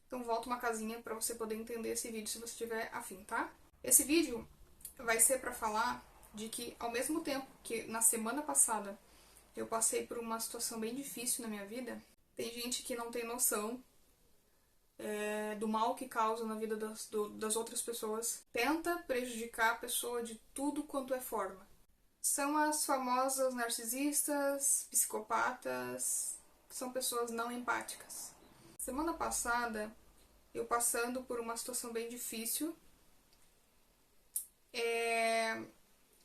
Então volta uma casinha para você poder entender esse vídeo se você tiver afim, tá? Esse vídeo vai ser para falar de que ao mesmo tempo que na semana passada eu passei por uma situação bem difícil na minha vida, tem gente que não tem noção do mal que causa na vida das outras pessoas, tenta prejudicar a pessoa de tudo quanto é forma. São as famosas narcisistas, psicopatas, que são pessoas não empáticas. Semana passada, eu passando por uma situação bem difícil,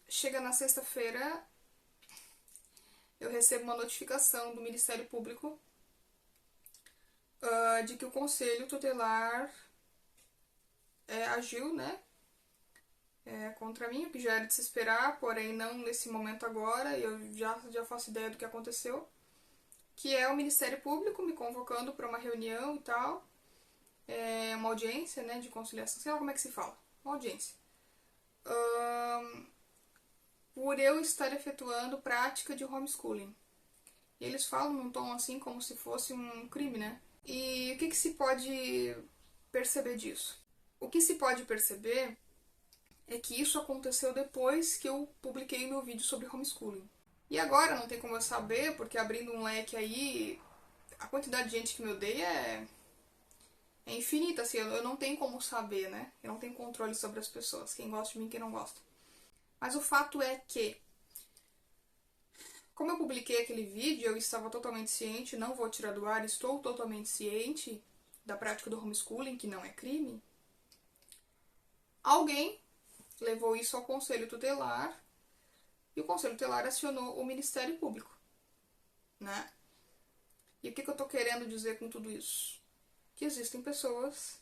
chega na sexta-feira, eu recebo uma notificação do Ministério Público de que o Conselho Tutelar agiu, né, contra mim, o que já era de se esperar, porém não nesse momento agora, eu já faço ideia do que aconteceu, que é o Ministério Público me convocando para uma reunião e tal, uma audiência, né, de conciliação, sei lá como é que se fala, uma audiência, por eu estar efetuando prática de homeschooling. E eles falam num tom assim como se fosse um crime, né? E o que se pode perceber disso? O que se pode perceber é que isso aconteceu depois que eu publiquei meu vídeo sobre homeschooling. E agora não tem como eu saber, porque abrindo um leque aí, a quantidade de gente que me odeia é infinita, assim, eu não tenho como saber, né? Eu não tenho controle sobre as pessoas, quem gosta de mim e quem não gosta. Mas o fato é que, como eu publiquei aquele vídeo, eu estava totalmente ciente, não vou tirar do ar, estou totalmente ciente da prática do homeschooling, que não é crime. Alguém levou isso ao Conselho Tutelar e o Conselho Tutelar acionou o Ministério Público, né? E o que eu tô querendo dizer com tudo isso? Que existem pessoas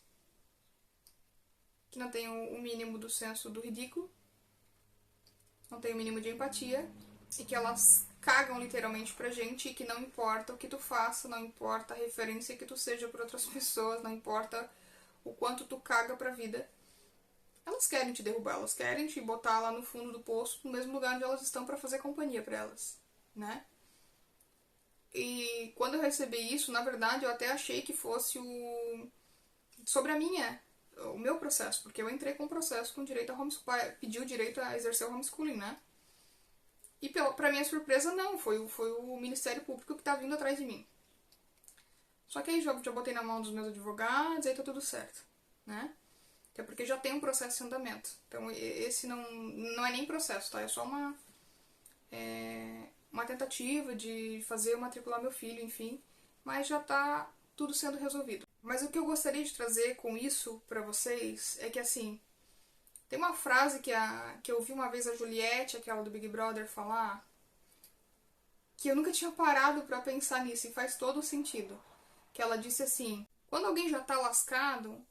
que não têm o mínimo do senso do ridículo, não têm o mínimo de empatia e que elas cagam literalmente pra gente e que não importa o que tu faça, não importa a referência que tu seja para outras pessoas, não importa o quanto tu caga pra vida, elas querem te derrubar, elas querem te botar lá no fundo do poço, no mesmo lugar onde elas estão para fazer companhia para elas, né? E quando eu recebi isso, na verdade, eu até achei que fosse sobre o meu processo, porque eu entrei com um processo com direito a homeschooling, pediu direito a exercer o homeschooling, né? E pra minha surpresa, não, foi o Ministério Público que tá vindo atrás de mim. Só que aí já botei na mão dos meus advogados, aí tá tudo certo, né? Até porque já tem um processo em andamento. Então esse não é nem processo, tá? É só uma tentativa de fazer eu matricular meu filho, enfim. Mas já tá tudo sendo resolvido. Mas o que eu gostaria de trazer com isso pra vocês é que, assim, tem uma frase que eu ouvi uma vez a Juliette, aquela do Big Brother, falar, que eu nunca tinha parado pra pensar nisso e faz todo sentido. Que ela disse assim, quando alguém já tá lascado,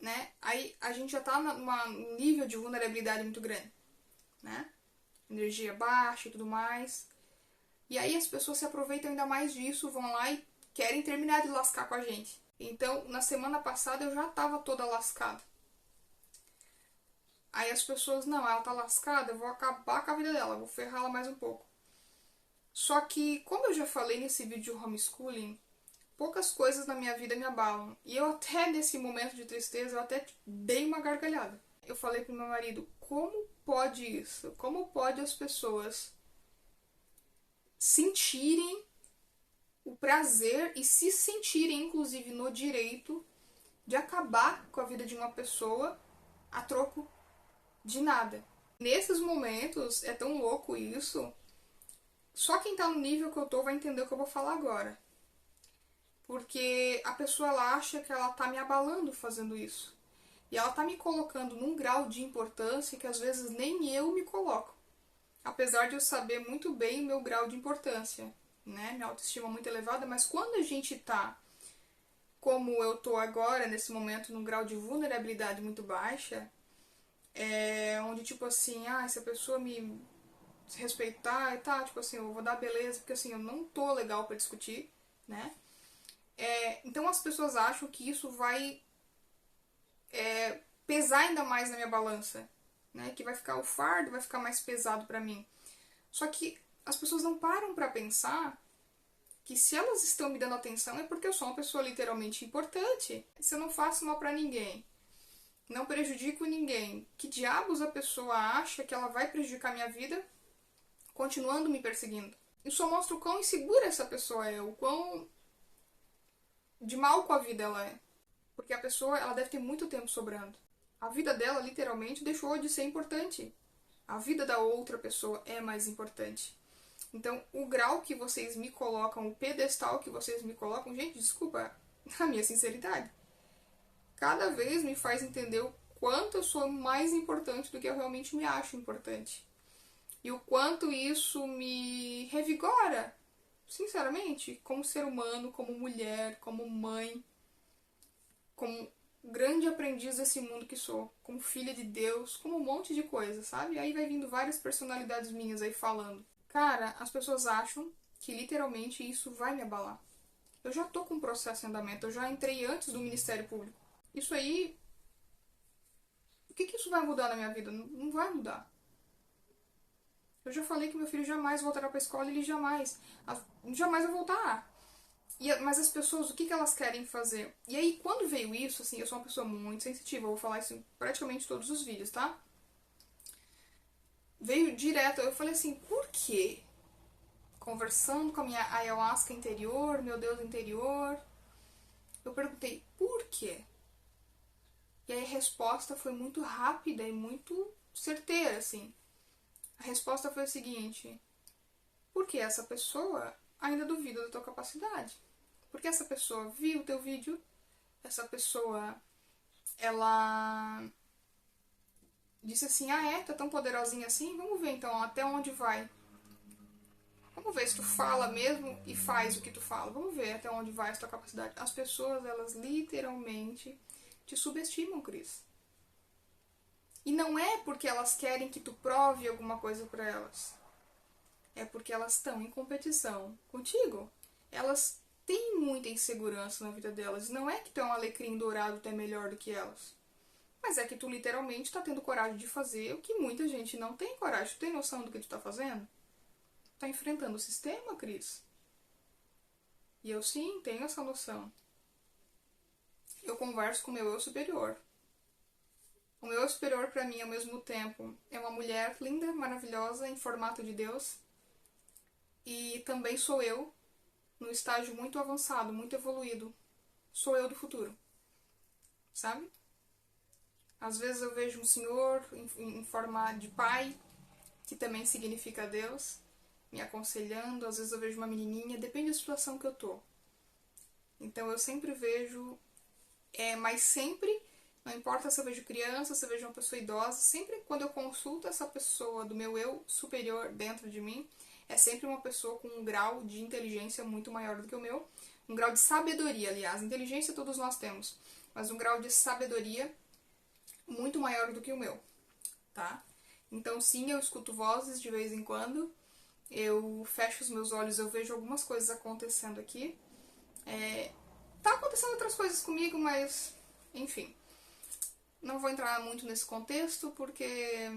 né, aí a gente já tá num nível de vulnerabilidade muito grande, né? Energia baixa e tudo mais. E aí as pessoas se aproveitam ainda mais disso, vão lá e querem terminar de lascar com a gente. Então, na semana passada eu já tava toda lascada. Aí as pessoas, não, ela tá lascada, eu vou acabar com a vida dela, vou ferrá-la mais um pouco. Só que, como eu já falei nesse vídeo de homeschooling, poucas coisas na minha vida me abalam. E eu até, nesse momento de tristeza, eu até dei uma gargalhada. Eu falei pro meu marido, como pode isso? Como pode as pessoas sentirem o prazer e se sentirem, inclusive, no direito de acabar com a vida de uma pessoa a troco de nada? Nesses momentos, é tão louco isso. Só quem tá no nível que eu tô vai entender o que eu vou falar agora. Porque a pessoa ela acha que ela tá me abalando fazendo isso. E ela tá me colocando num grau de importância que às vezes nem eu me coloco. Apesar de eu saber muito bem o meu grau de importância, né? Minha autoestima é muito elevada, mas quando a gente tá como eu tô agora, nesse momento, num grau de vulnerabilidade muito baixa, onde tipo assim, se a pessoa me respeitar e tá, tipo assim, eu vou dar beleza, porque assim, eu não tô legal pra discutir, né? Então as pessoas acham que isso vai pesar ainda mais na minha balança, né? Que vai ficar o fardo, vai ficar mais pesado pra mim. Só que as pessoas não param pra pensar que se elas estão me dando atenção é porque eu sou uma pessoa literalmente importante. Se eu não faço mal pra ninguém, não prejudico ninguém, que diabos a pessoa acha que ela vai prejudicar a minha vida continuando me perseguindo? Isso só mostra o quão insegura essa pessoa é, o quão de mal com a vida ela é. Porque a pessoa, ela deve ter muito tempo sobrando. A vida dela, literalmente, deixou de ser importante. A vida da outra pessoa é mais importante. Então, o grau que vocês me colocam, o pedestal que vocês me colocam, gente, desculpa a minha sinceridade, cada vez me faz entender o quanto eu sou mais importante do que eu realmente me acho importante. E o quanto isso me revigora, sinceramente, como ser humano, como mulher, como mãe, como grande aprendiz desse mundo que sou, como filha de Deus, como um monte de coisa, sabe? Aí vai vindo várias personalidades minhas aí falando. Cara, as pessoas acham que literalmente isso vai me abalar. Eu já tô com um processo em andamento, eu já entrei antes do Ministério Público. Isso aí, o que isso vai mudar na minha vida? Não vai mudar. Eu já falei que meu filho jamais voltará pra escola, ele jamais vai voltar. Mas as pessoas, o que elas querem fazer? E aí, quando veio isso, assim, eu sou uma pessoa muito sensitiva, eu vou falar isso em praticamente todos os vídeos, tá? Veio direto, eu falei assim, por quê? Conversando com a minha ayahuasca interior, meu Deus interior, eu perguntei, por quê? E aí a resposta foi muito rápida e muito certeira, assim. A resposta foi a seguinte, porque essa pessoa ainda duvida da tua capacidade. Porque essa pessoa viu o teu vídeo, essa pessoa, ela disse assim, ah é, tá tão poderosinha assim? Vamos ver então até onde vai. Vamos ver se tu fala mesmo e faz o que tu fala. Vamos ver até onde vai a tua capacidade. As pessoas, elas literalmente te subestimam, Cris. E não é porque elas querem que tu prove alguma coisa pra elas. É porque elas estão em competição contigo. Elas têm muita insegurança na vida delas. Não é que tu é um alecrim dourado, tu é melhor do que elas. Mas é que tu literalmente tá tendo coragem de fazer o que muita gente não tem coragem. Tu tem noção do que tu tá fazendo? Tá enfrentando o sistema, Cris. E eu sim tenho essa noção. Eu converso com o meu eu superior. O meu eu superior pra mim, ao mesmo tempo, é uma mulher linda, maravilhosa, em formato de Deus. E também sou eu, num estágio muito avançado, muito evoluído. Sou eu do futuro. Sabe? Às vezes eu vejo um senhor em forma de pai, que também significa Deus, me aconselhando. Às vezes eu vejo uma menininha, depende da situação que eu tô. Então eu sempre vejo, mas sempre, não importa se eu vejo criança, se eu vejo uma pessoa idosa, sempre quando eu consulto essa pessoa do meu eu superior dentro de mim, é sempre uma pessoa com um grau de inteligência muito maior do que o meu, um grau de sabedoria, aliás, inteligência todos nós temos, mas um grau de sabedoria muito maior do que o meu, tá? Então sim, eu escuto vozes de vez em quando, eu fecho os meus olhos, eu vejo algumas coisas acontecendo aqui. Tá acontecendo outras coisas comigo, mas enfim. Não vou entrar muito nesse contexto porque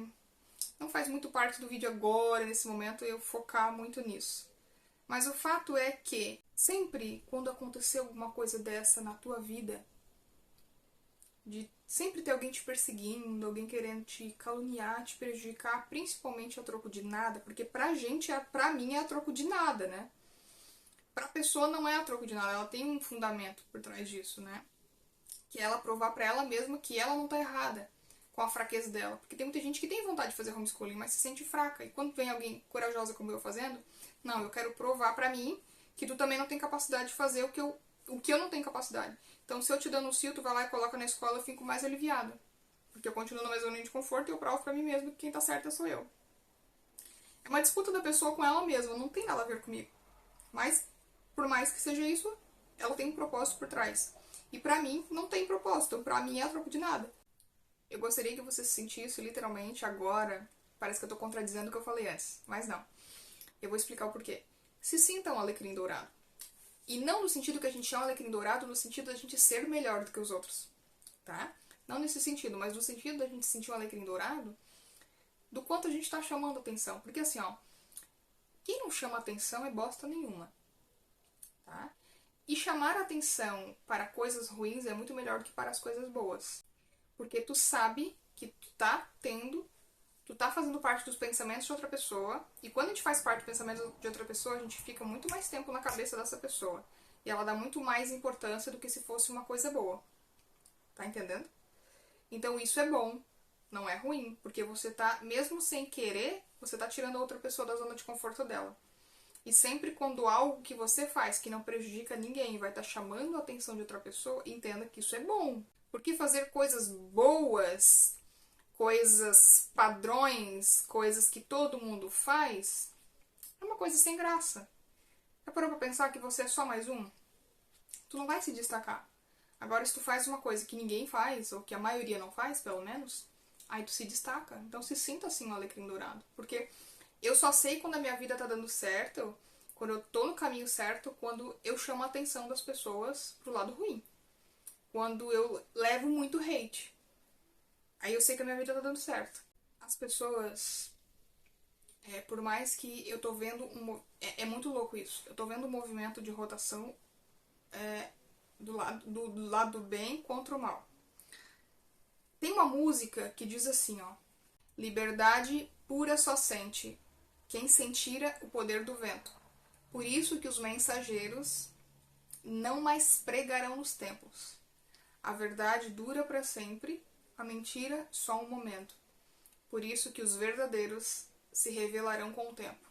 não faz muito parte do vídeo agora, nesse momento, eu focar muito nisso. Mas o fato é que sempre quando acontecer alguma coisa dessa na tua vida, de sempre ter alguém te perseguindo, alguém querendo te caluniar, te prejudicar, principalmente a troco de nada, porque pra gente, pra mim é a troco de nada, né? Pra pessoa não é a troco de nada, ela tem um fundamento por trás disso, né? Que é ela provar pra ela mesma que ela não tá errada com a fraqueza dela. Porque tem muita gente que tem vontade de fazer homeschooling, mas se sente fraca. E quando vem alguém corajosa como eu fazendo, não, eu quero provar pra mim que tu também não tem capacidade de fazer o que eu não tenho capacidade. Então, se eu te denuncio, tu vai lá e coloca na escola, eu fico mais aliviada. Porque eu continuo na mesma linha de conforto e eu provo pra mim mesma que quem tá certa sou eu. É uma disputa da pessoa com ela mesma, não tem nada a ver comigo. Mas, por mais que seja isso, ela tem um propósito por trás. E pra mim, não tem propósito. Pra mim, é a troco de nada. Eu gostaria que você se sentisse literalmente agora. Parece que eu tô contradizendo o que eu falei antes, mas não. Eu vou explicar o porquê. Se sinta um alecrim dourado. E não no sentido que a gente é um alecrim dourado, no sentido da gente ser melhor do que os outros. Tá? Não nesse sentido, mas no sentido da gente sentir um alecrim dourado, do quanto a gente tá chamando atenção. Porque assim, ó, quem não chama atenção é bosta nenhuma. tá? E chamar atenção para coisas ruins é muito melhor do que para as coisas boas. Porque tu sabe que tu tá fazendo parte dos pensamentos de outra pessoa, e quando a gente faz parte do pensamento de outra pessoa, a gente fica muito mais tempo na cabeça dessa pessoa. E ela dá muito mais importância do que se fosse uma coisa boa. Tá entendendo? Então isso é bom, não é ruim, porque você tá, mesmo sem querer, você tá tirando a outra pessoa da zona de conforto dela. E sempre quando algo que você faz que não prejudica ninguém vai estar chamando a atenção de outra pessoa, entenda que isso é bom. Porque fazer coisas boas, coisas padrões, coisas que todo mundo faz, é uma coisa sem graça. Já parou pra pensar que você é só mais um? Tu não vai se destacar. Agora, se tu faz uma coisa que ninguém faz, ou que a maioria não faz, pelo menos, aí tu se destaca. Então se sinta assim um alecrim dourado. Porque eu só sei quando a minha vida tá dando certo, quando eu tô no caminho certo, quando eu chamo a atenção das pessoas pro lado ruim. Quando eu levo muito hate. Aí eu sei que a minha vida tá dando certo. As pessoas, por mais que eu tô vendo é muito louco isso. Eu tô vendo um movimento de rotação do lado do bem contra o mal. Tem uma música que diz assim, ó: liberdade pura só sente quem sentira o poder do vento. Por isso que os mensageiros não mais pregarão nos templos. A verdade dura para sempre, a mentira só um momento. Por isso que os verdadeiros se revelarão com o tempo.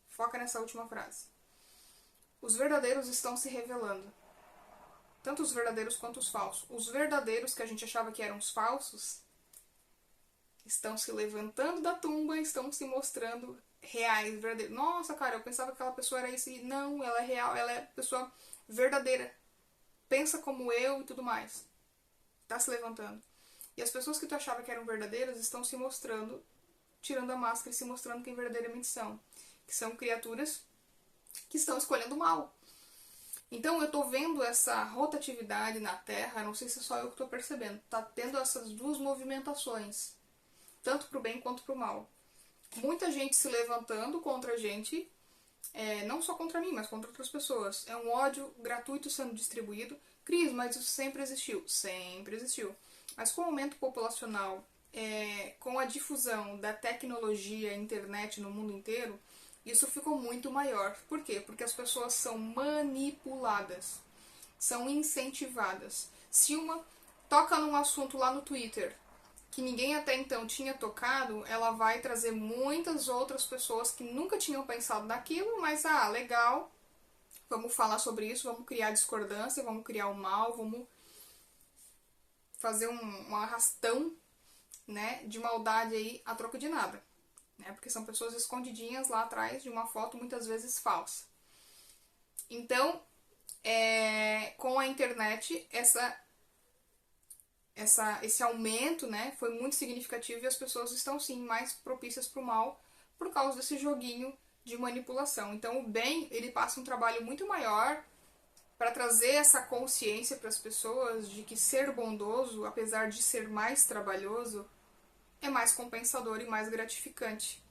Foca nessa última frase. Os verdadeiros estão se revelando. Tanto os verdadeiros quanto os falsos. Os verdadeiros que a gente achava que eram os falsos estão se levantando da tumba, estão se mostrando reais, verdadeiros. Nossa, cara, eu pensava que aquela pessoa era isso. E não, ela é real, ela é pessoa verdadeira. Pensa como eu e tudo mais. Tá se levantando. E as pessoas que tu achava que eram verdadeiras estão se mostrando, tirando a máscara e se mostrando quem verdadeiramente são. Que são criaturas que estão escolhendo o mal. Então eu tô vendo essa rotatividade na Terra, não sei se é só eu que tô percebendo. Tá tendo essas duas movimentações, tanto pro bem quanto pro mal. Muita gente se levantando contra a gente, não só contra mim, mas contra outras pessoas. É um ódio gratuito sendo distribuído. Cris, mas isso sempre existiu. Sempre existiu. Mas com o aumento populacional, com a difusão da tecnologia, internet no mundo inteiro, isso ficou muito maior. Por quê? Porque as pessoas são manipuladas, são incentivadas. Se uma toca num assunto lá no Twitter que ninguém até então tinha tocado, ela vai trazer muitas outras pessoas que nunca tinham pensado naquilo, mas legal, vamos falar sobre isso, vamos criar discordância, vamos criar o mal, vamos fazer um arrastão, né, de maldade aí a troco de nada. Né, porque são pessoas escondidinhas lá atrás de uma foto muitas vezes falsa. Então, com a internet, esse aumento, né, foi muito significativo e as pessoas estão sim mais propícias para o mal por causa desse joguinho de manipulação. Então o bem, ele passa um trabalho muito maior para trazer essa consciência para as pessoas de que ser bondoso, apesar de ser mais trabalhoso, é mais compensador e mais gratificante,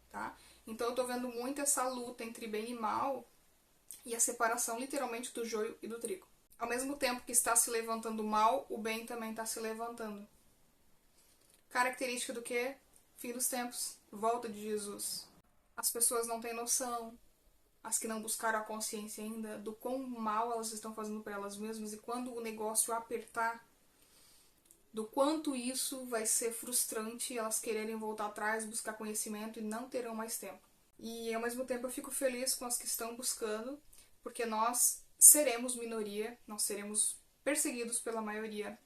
tá? Então eu tô vendo muito essa luta entre bem e mal e a separação literalmente do joio e do trigo. Ao mesmo tempo que está se levantando o mal, o bem também está se levantando. Característica do quê? Fim dos tempos, volta de Jesus. As pessoas não têm noção, as que não buscaram a consciência ainda, do quão mal elas estão fazendo para elas mesmas e quando o negócio apertar, do quanto isso vai ser frustrante elas quererem voltar atrás, buscar conhecimento e não terão mais tempo. E ao mesmo tempo eu fico feliz com as que estão buscando, porque nós seremos minoria, nós seremos perseguidos pela maioria.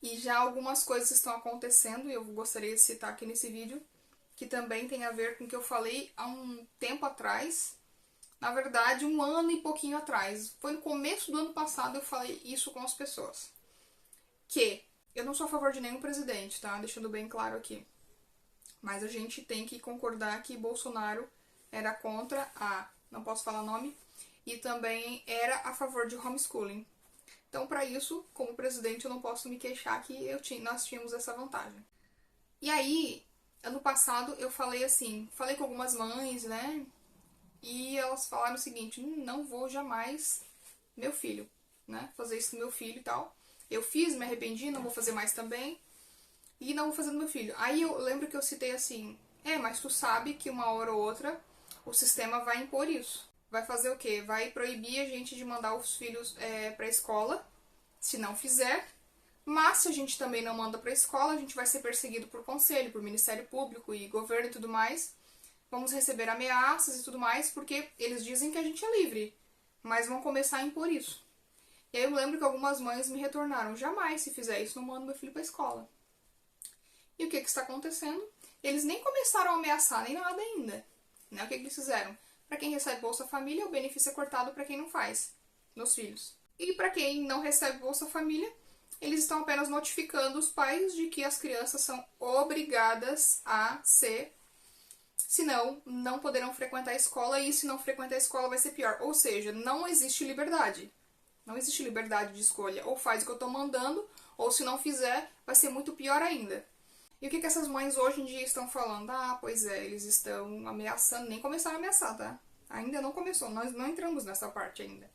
E já algumas coisas estão acontecendo e eu gostaria de citar aqui nesse vídeo, que também tem a ver com o que eu falei há um tempo atrás, na verdade 1 ano e pouquinho atrás. Foi no começo do ano passado eu falei isso com as pessoas. Que eu não sou a favor de nenhum presidente, tá? Deixando bem claro aqui. Mas a gente tem que concordar que Bolsonaro era contra não posso falar nome, e também era a favor de homeschooling. Então, para isso, como presidente, eu não posso me queixar que nós tínhamos essa vantagem. E aí, ano passado, eu falei assim, falei com algumas mães, né? E elas falaram o seguinte: não vou jamais, meu filho, né, fazer isso com meu filho e tal. Eu fiz, me arrependi, não vou fazer mais também. E não vou fazer do meu filho. Aí eu lembro que eu citei assim: mas tu sabe que uma hora ou outra o sistema vai impor isso. Vai fazer o quê? Vai proibir a gente de mandar os filhos pra escola, se não fizer. Mas se a gente também não manda pra escola, a gente vai ser perseguido por conselho, por Ministério Público e governo e tudo mais. Vamos receber ameaças e tudo mais, porque eles dizem que a gente é livre, mas vão começar a impor isso. E aí eu lembro que algumas mães me retornaram: jamais, se fizer isso, não mando meu filho pra escola. E o que está acontecendo? Eles nem começaram a ameaçar nem nada ainda. Né? O que eles fizeram? Para quem recebe Bolsa Família, o benefício é cortado para quem não faz, nos filhos. E para quem não recebe Bolsa Família, eles estão apenas notificando os pais de que as crianças são obrigadas a ser, senão não poderão frequentar a escola, e se não frequentar a escola vai ser pior. Ou seja, não existe liberdade. Não existe liberdade de escolha. Ou faz o que eu estou mandando, ou se não fizer, vai ser muito pior ainda. E o que essas mães hoje em dia estão falando? Ah, pois é, eles estão ameaçando, nem começaram a ameaçar, tá? Ainda não começou, nós não entramos nessa parte ainda.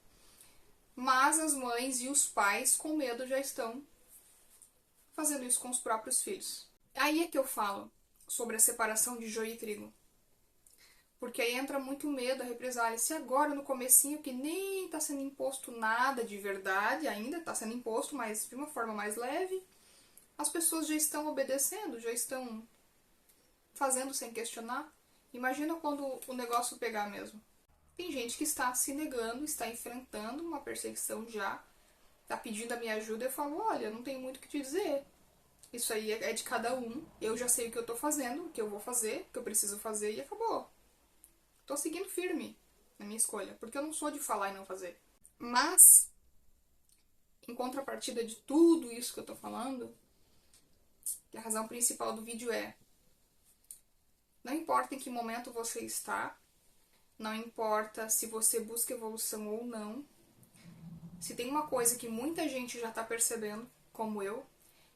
Mas as mães e os pais, com medo, já estão fazendo isso com os próprios filhos. Aí é que eu falo sobre a separação de joio e trigo. Porque aí entra muito medo, a represália. Se agora no comecinho, que nem está sendo imposto nada de verdade, ainda está sendo imposto, mas de uma forma mais leve, as pessoas já estão obedecendo, já estão fazendo sem questionar. Imagina quando o negócio pegar mesmo. Tem gente que está se negando, está enfrentando uma perseguição já, está pedindo a minha ajuda. Eu falo: olha, não tenho muito o que te dizer. Isso aí é de cada um. Eu já sei o que eu estou fazendo, o que eu vou fazer, o que eu preciso fazer, e acabou. Estou seguindo firme na minha escolha, porque eu não sou de falar e não fazer. Mas, em contrapartida de tudo isso que eu estou falando, a razão principal do vídeo é: não importa em que momento você está, não importa se você busca evolução ou não, se tem uma coisa que muita gente já está percebendo, como eu,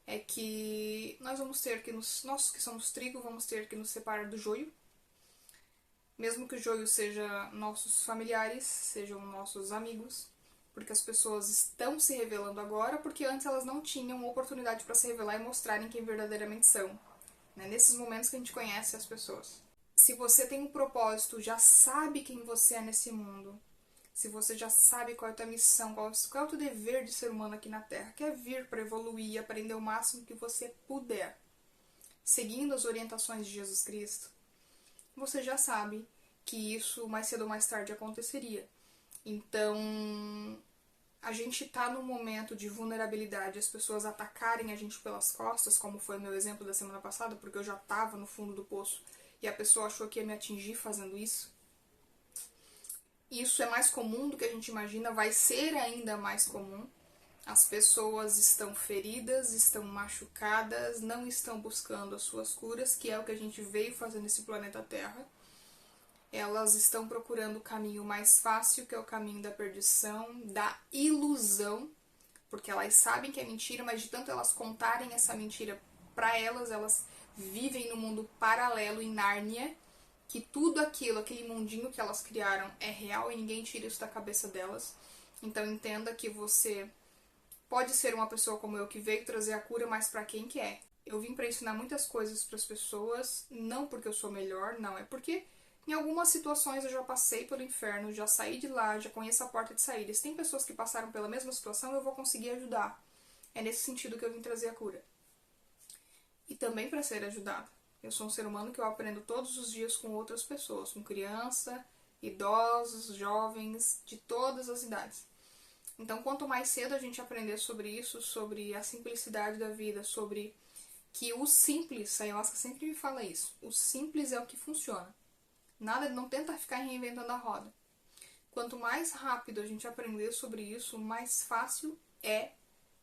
é que nós vamos ter que nós que somos trigo, vamos ter que nos separar do joio. Mesmo que o joio seja nossos familiares, sejam nossos amigos, porque as pessoas estão se revelando agora, porque antes elas não tinham oportunidade para se revelar e mostrarem quem verdadeiramente são. Né? Nesses momentos que a gente conhece as pessoas. Se você tem um propósito, já sabe quem você é nesse mundo, se você já sabe qual é a tua missão, qual é o teu dever de ser humano aqui na Terra, que é vir para evoluir e aprender o máximo que você puder, seguindo as orientações de Jesus Cristo, você já sabe que isso mais cedo ou mais tarde aconteceria. Então, a gente tá num momento de vulnerabilidade, as pessoas atacarem a gente pelas costas, como foi o meu exemplo da semana passada, porque eu já tava no fundo do poço e a pessoa achou que ia me atingir fazendo isso. Isso é mais comum do que a gente imagina, vai ser ainda mais comum. As pessoas estão feridas, estão machucadas, não estão buscando as suas curas, que é o que a gente veio fazer nesse planeta Terra. Elas estão procurando o caminho mais fácil, que é o caminho da perdição, da ilusão, porque elas sabem que é mentira, mas de tanto elas contarem essa mentira para elas, elas vivem no mundo paralelo, em Nárnia, que tudo aquilo, aquele mundinho que elas criaram é real e ninguém tira isso da cabeça delas. Então entenda que você pode ser uma pessoa como eu que veio trazer a cura, mas para quem que é? Eu vim para ensinar muitas coisas para as pessoas, não porque eu sou melhor, não, é porque em algumas situações eu já passei pelo inferno, já saí de lá, já conheço a porta de saída. Se tem pessoas que passaram pela mesma situação, eu vou conseguir ajudar. É nesse sentido que eu vim trazer a cura. E também para ser ajudada. Eu sou um ser humano que eu aprendo todos os dias com outras pessoas, com criança, idosos, jovens, de todas as idades. Então, quanto mais cedo a gente aprender sobre isso, sobre a simplicidade da vida, sobre que o simples, a ayahuasca sempre me fala isso, o simples é o que funciona. Nada, não tenta ficar reinventando a roda. Quanto mais rápido a gente aprender sobre isso, mais fácil é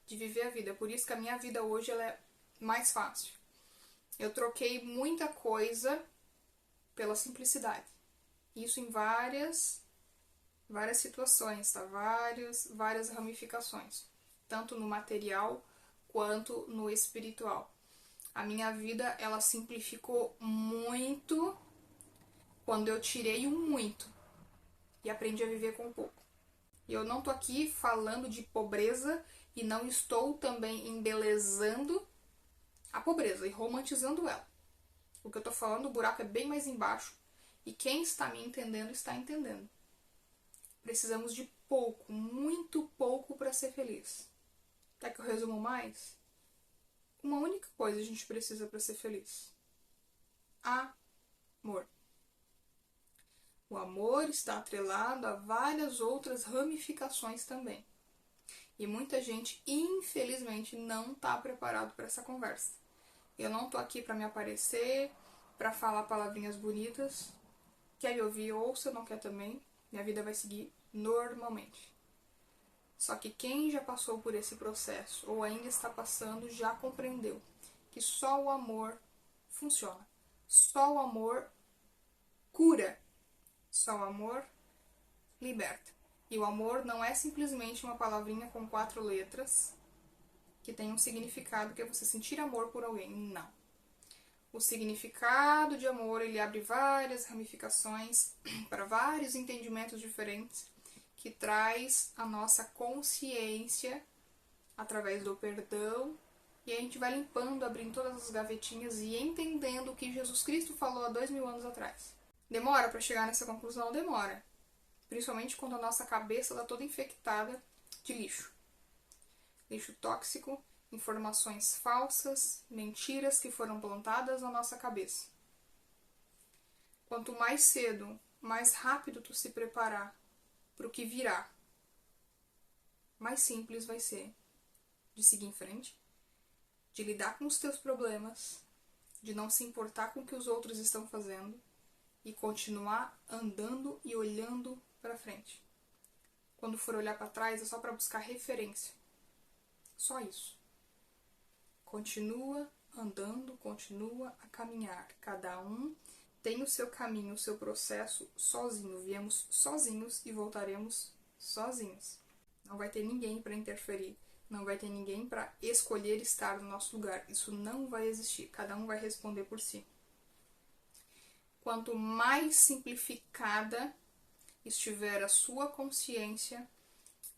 de viver a vida. Por isso que a minha vida hoje ela é mais fácil. Eu troquei muita coisa pela simplicidade. Isso em várias situações, tá? Várias ramificações. Tanto no material quanto no espiritual. A minha vida, ela simplificou muito quando eu tirei o muito. e aprendi a viver com pouco. E eu não tô aqui falando de pobreza e não estou também embelezando a pobreza e romantizando ela. O que eu tô falando, o buraco é bem mais embaixo e quem está me entendendo está entendendo. Precisamos de pouco, muito pouco para ser feliz. Quer que eu resumo mais? Uma única coisa a gente precisa para ser feliz: amor. O amor está atrelado a várias outras ramificações também. E muita gente, infelizmente, não está preparado para essa conversa. Eu não tô aqui para me aparecer, para falar palavrinhas bonitas. Quer me ouvir, ouça, não quer também. Minha vida vai seguir normalmente. Só que quem já passou por esse processo ou ainda está passando já compreendeu que só o amor funciona. Só o amor cura. Só o amor liberta. E o amor não é simplesmente uma palavrinha com 4 letras que tem um significado que é você sentir amor por alguém. Não. O significado de amor, ele abre várias ramificações para vários entendimentos diferentes que traz a nossa consciência através do perdão e a gente vai limpando, abrindo todas as gavetinhas e entendendo o que Jesus Cristo falou há 2000 anos atrás. Demora para chegar nessa conclusão? Demora. Principalmente quando a nossa cabeça está toda infectada de lixo. Lixo tóxico, informações falsas, mentiras que foram plantadas na nossa cabeça. Quanto mais cedo, mais rápido tu se preparar para o que virá, mais simples vai ser de seguir em frente, de lidar com os teus problemas, de não se importar com o que os outros estão fazendo e continuar andando e olhando para frente. Quando for olhar para trás é só para buscar referência. Só isso. Continua andando, continua a caminhar. Cada um tem o seu caminho, o seu processo sozinho. Viemos sozinhos e voltaremos sozinhos. Não vai ter ninguém para interferir. Não vai ter ninguém para escolher estar no nosso lugar. Isso não vai existir. Cada um vai responder por si. Quanto mais simplificada estiver a sua consciência,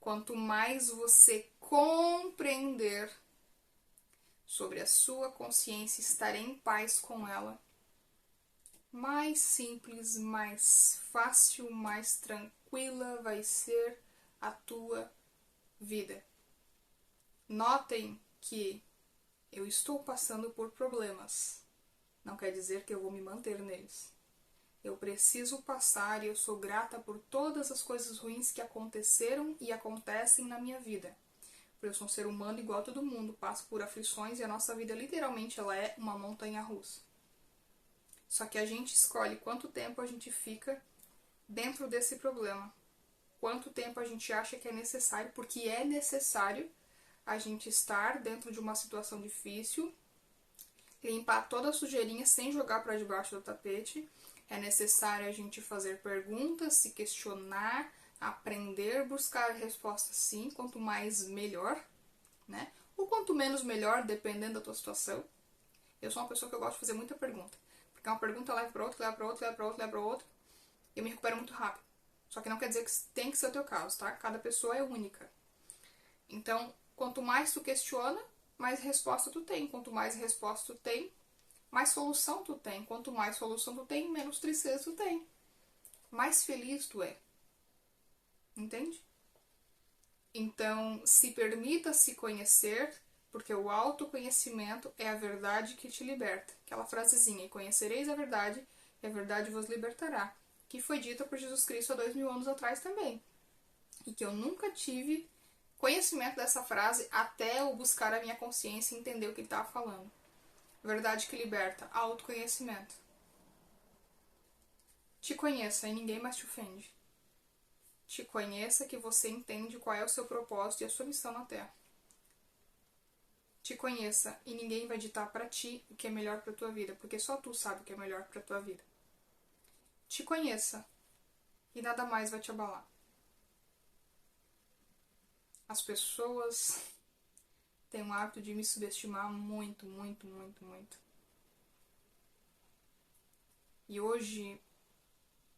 quanto mais você compreender sobre a sua consciência, estar em paz com ela, mais simples, mais fácil, mais tranquila vai ser a tua vida. Notem que eu estou passando por problemas. Não quer dizer que eu vou me manter neles. Eu preciso passar e eu sou grata por todas as coisas ruins que aconteceram e acontecem na minha vida. Porque eu sou um ser humano igual a todo mundo, passo por aflições e a nossa vida literalmente ela é uma montanha-russa. Só que a gente escolhe quanto tempo a gente fica dentro desse problema. Quanto tempo a gente acha que é necessário, porque é necessário a gente estar dentro de uma situação difícil, limpar toda a sujeirinha sem jogar para debaixo do tapete. É necessário a gente fazer perguntas, se questionar, aprender, buscar respostas sim, quanto mais melhor, né? Ou quanto menos melhor, dependendo da tua situação. Eu sou uma pessoa que eu gosto de fazer muita pergunta, porque uma pergunta leva para outra, leva para outra, leva para outra, leva para outra, e eu me recupero muito rápido. Só que não quer dizer que tem que ser o teu caso, tá? Cada pessoa é única. Então, quanto mais tu questiona, mais resposta tu tem. Quanto mais resposta tu tem, mais solução tu tem. Quanto mais solução tu tem, menos tristeza tu tem. Mais feliz tu é. Entende? Então, se permita se conhecer, porque o autoconhecimento é a verdade que te liberta. Aquela frasezinha, e conhecereis a verdade, e a verdade vos libertará, que foi dita por Jesus Cristo há 2000 anos atrás também. E que eu nunca tive conhecimento dessa frase até eu buscar a minha consciência e entender o que ele estava falando. Verdade que liberta, autoconhecimento. Te conheça e ninguém mais te ofende. Te conheça que você entende qual é o seu propósito e a sua missão na Terra. Te conheça e ninguém vai ditar para ti o que é melhor para tua vida, porque só tu sabe o que é melhor para tua vida. Te conheça e nada mais vai te abalar. As pessoas têm o hábito de me subestimar muito, muito, muito, muito. E hoje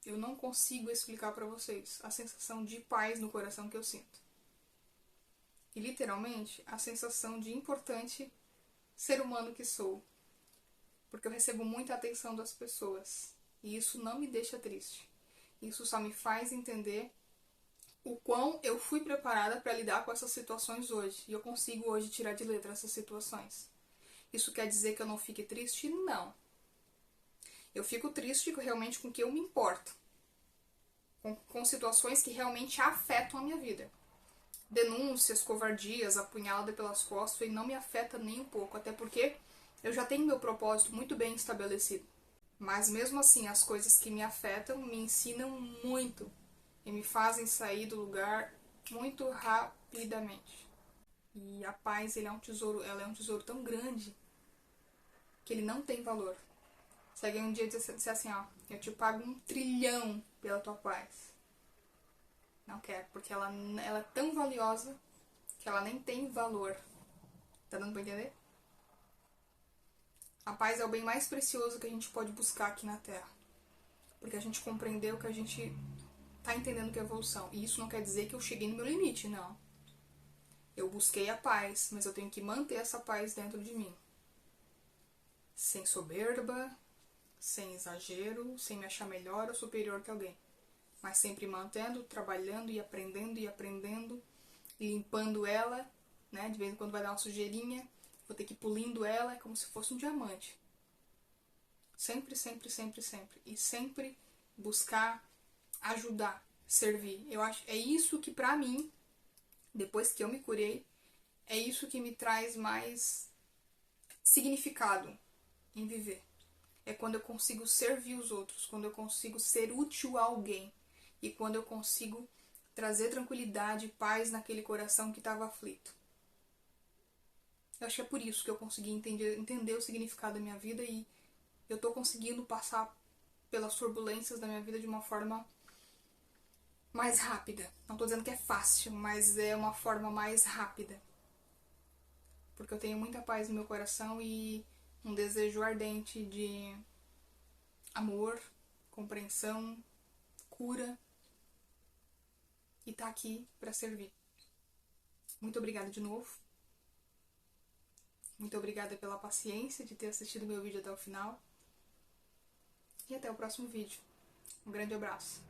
eu não consigo explicar pra vocês a sensação de paz no coração que eu sinto. E literalmente a sensação de importante ser humano que sou. Porque eu recebo muita atenção das pessoas. E isso não me deixa triste. Isso só me faz entender o quão eu fui preparada para lidar com essas situações hoje. E eu consigo hoje tirar de letra essas situações. Isso quer dizer que eu não fique triste? Não. Eu fico triste realmente com o que eu me importo. Com situações que realmente afetam a minha vida. Denúncias, covardias, apunhalada pelas costas, e não me afeta nem um pouco. Até porque eu já tenho meu propósito muito bem estabelecido. Mas mesmo assim, as coisas que me afetam me ensinam muito e me fazem sair do lugar muito rapidamente. E a paz, ela é um tesouro tão grande que ele não tem valor. Se alguém um dia disser assim, ó, eu te pago 1 trilhão pela tua paz. Não quero, porque ela é tão valiosa que ela nem tem valor. Tá dando pra entender? A paz é o bem mais precioso que a gente pode buscar aqui na Terra. Porque a gente compreendeu que a gente tá entendendo que é evolução. E isso não quer dizer que eu cheguei no meu limite, não. Eu busquei a paz, mas eu tenho que manter essa paz dentro de mim. Sem soberba, sem exagero, sem me achar melhor ou superior que alguém. Mas sempre mantendo, trabalhando e aprendendo, e limpando ela, né? De vez em quando vai dar uma sujeirinha, vou ter que ir polindo ela, é como se fosse um diamante. Sempre, sempre, sempre, sempre. E sempre buscar ajudar, servir. Eu acho é isso que pra mim, depois que eu me curei, é isso que me traz mais significado em viver. É quando eu consigo servir os outros, quando eu consigo ser útil a alguém e quando eu consigo trazer tranquilidade e paz naquele coração que estava aflito. Eu acho que é por isso que eu consegui entender o significado da minha vida e eu estou conseguindo passar pelas turbulências da minha vida de uma forma mais rápida. Não estou dizendo que é fácil, mas é uma forma mais rápida. Porque eu tenho muita paz no meu coração e um desejo ardente de amor, compreensão, cura e tá aqui para servir. Muito obrigada de novo. Muito obrigada pela paciência de ter assistido meu vídeo até o final. E até o próximo vídeo. Um grande abraço.